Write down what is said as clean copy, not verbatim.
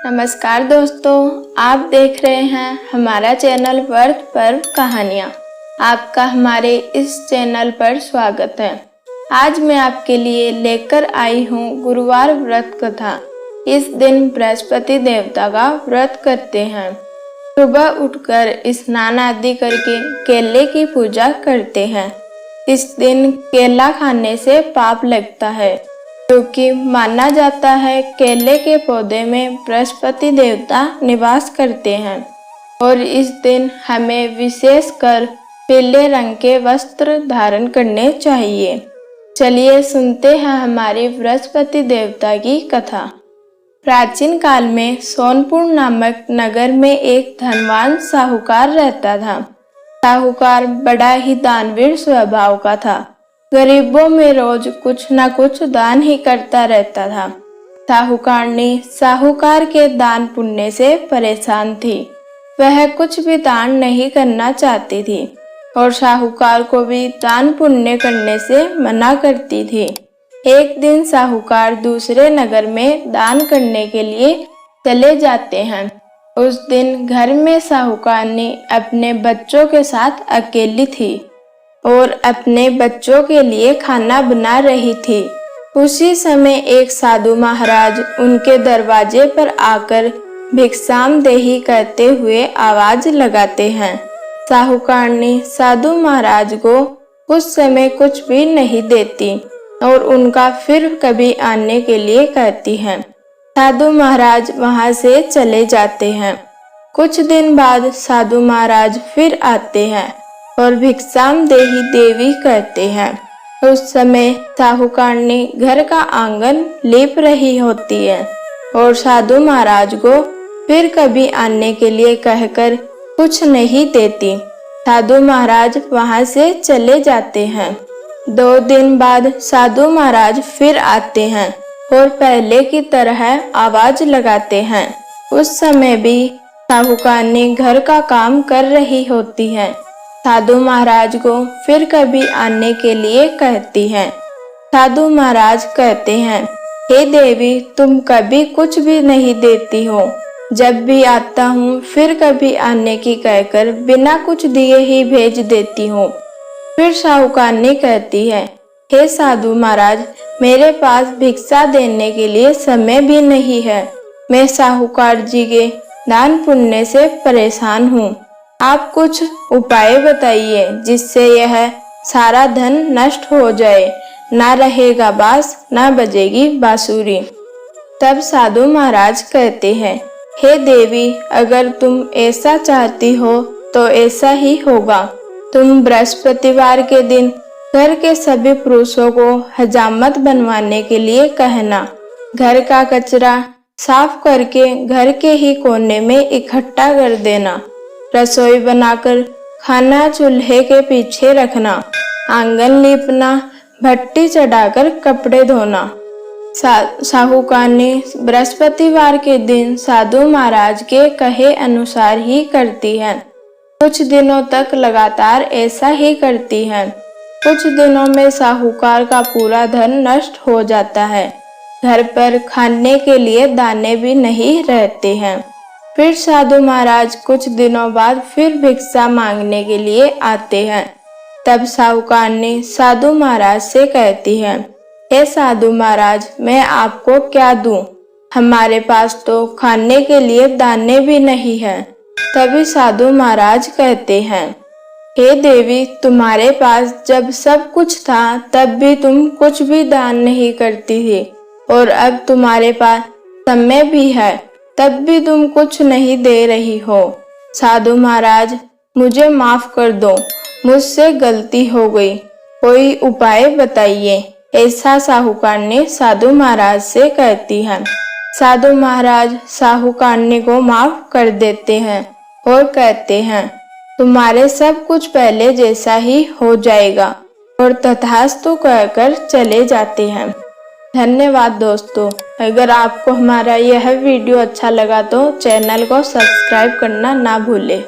नमस्कार दोस्तों, आप देख रहे हैं हमारा चैनल व्रत पर्व कहानियाँ। आपका हमारे इस चैनल पर स्वागत है। आज मैं आपके लिए लेकर आई हूँ गुरुवार व्रत कथा। इस दिन बृहस्पति देवता का व्रत करते हैं। सुबह उठकर स्नान आदि करके केले की पूजा करते हैं। इस दिन केला खाने से पाप लगता है, क्योंकि माना जाता है केले के पौधे में बृहस्पति देवता निवास करते हैं और इस दिन हमें विशेषकर पीले रंग के वस्त्र धारण करने चाहिए। चलिए सुनते हैं हमारी बृहस्पति देवता की कथा। प्राचीन काल में सोनपुर नामक नगर में एक धनवान साहूकार रहता था। साहूकार बड़ा ही दानवीर स्वभाव का था। गरीबों में रोज कुछ न कुछ दान ही करता रहता था। साहूकार के दान पुण्य से परेशान थी। वह कुछ भी दान नहीं करना चाहती थी और साहूकार को भी दान पुण्य करने से मना करती थी। एक दिन साहूकार दूसरे नगर में दान करने के लिए चले जाते हैं। उस दिन घर में साहूकारनी अपने बच्चों के साथ अकेली थी और अपने बच्चों के लिए खाना बना रही थी। उसी समय एक साधु महाराज उनके दरवाजे पर आकर भिक्षामदेही करते हुए आवाज लगाते हैं। साहूकारनी साधु महाराज को उस समय कुछ भी नहीं देती और उनका फिर कभी आने के लिए कहती हैं। साधु महाराज वहां से चले जाते हैं। कुछ दिन बाद साधु महाराज फिर आते हैं और भिक्षामदेही देवी कहते हैं। उस समय साहूकारनी घर का आंगन लीप रही होती है और साधु महाराज को फिर कभी आने के लिए कहकर कुछ नहीं देती। साधु महाराज वहां से चले जाते हैं। 2 दिन बाद साधु महाराज फिर आते हैं और पहले की तरह आवाज लगाते हैं। उस समय भी साहूकारनी घर का काम कर रही होती है। साधु महाराज को फिर कभी आने के लिए कहती हैं। साधु महाराज कहते हैं, हे देवी, तुम कभी कुछ भी नहीं देती हो। जब भी आता हूँ फिर कभी आने की कहकर बिना कुछ दिए ही भेज देती हो। फिर साहूकारनी कहती है, हे साधु महाराज, मेरे पास भिक्षा देने के लिए समय भी नहीं है। मैं साहूकार जी के दान पुण्य से परेशान हूँ। आप कुछ उपाय बताइए जिससे यह सारा धन नष्ट हो जाए, ना रहेगा बांस, ना बजेगी बांसुरी। तब साधु महाराज कहते हैं, हे देवी, अगर तुम ऐसा चाहती हो तो ऐसा ही होगा। तुम बृहस्पतिवार के दिन घर के सभी पुरुषों को हजामत बनवाने के लिए कहना। घर का कचरा साफ करके घर के ही कोने में इकट्ठा कर देना। रसोई बनाकर खाना चूल्हे के पीछे रखना। आंगन लीपना, भट्टी चढ़ाकर कपड़े धोना। साहूकारनी बृहस्पतिवार के दिन साधु महाराज के कहे अनुसार ही करती है। कुछ दिनों तक लगातार ऐसा ही करती है। कुछ दिनों में साहूकार का पूरा धन नष्ट हो जाता है। घर पर खाने के लिए दाने भी नहीं रहते हैं। फिर साधु महाराज कुछ दिनों बाद फिर भिक्षा मांगने के लिए आते हैं। तब साहूकारनी साधु महाराज से कहती है, हे साधु महाराज, मैं आपको क्या दूं? हमारे पास तो खाने के लिए दाने भी नहीं है। तभी साधु महाराज कहते हैं, हे देवी, तुम्हारे पास जब सब कुछ था तब भी तुम कुछ भी दान नहीं करती थी और अब तुम्हारे पास समय भी है तब भी तुम कुछ नहीं दे रही हो। साधु महाराज, मुझे माफ कर दो, मुझसे गलती हो गई, कोई उपाय बताइए। ऐसा साहूकारनी साधु महाराज से कहती है। साधु महाराज साहूकारनी को माफ कर देते हैं और कहते हैं, तुम्हारे सब कुछ पहले जैसा ही हो जाएगा और तथास्तु कहकर चले जाते हैं। धन्यवाद दोस्तों। अगर आपको हमारा यह वीडियो अच्छा लगा तो चैनल को सब्सक्राइब करना ना भूलें।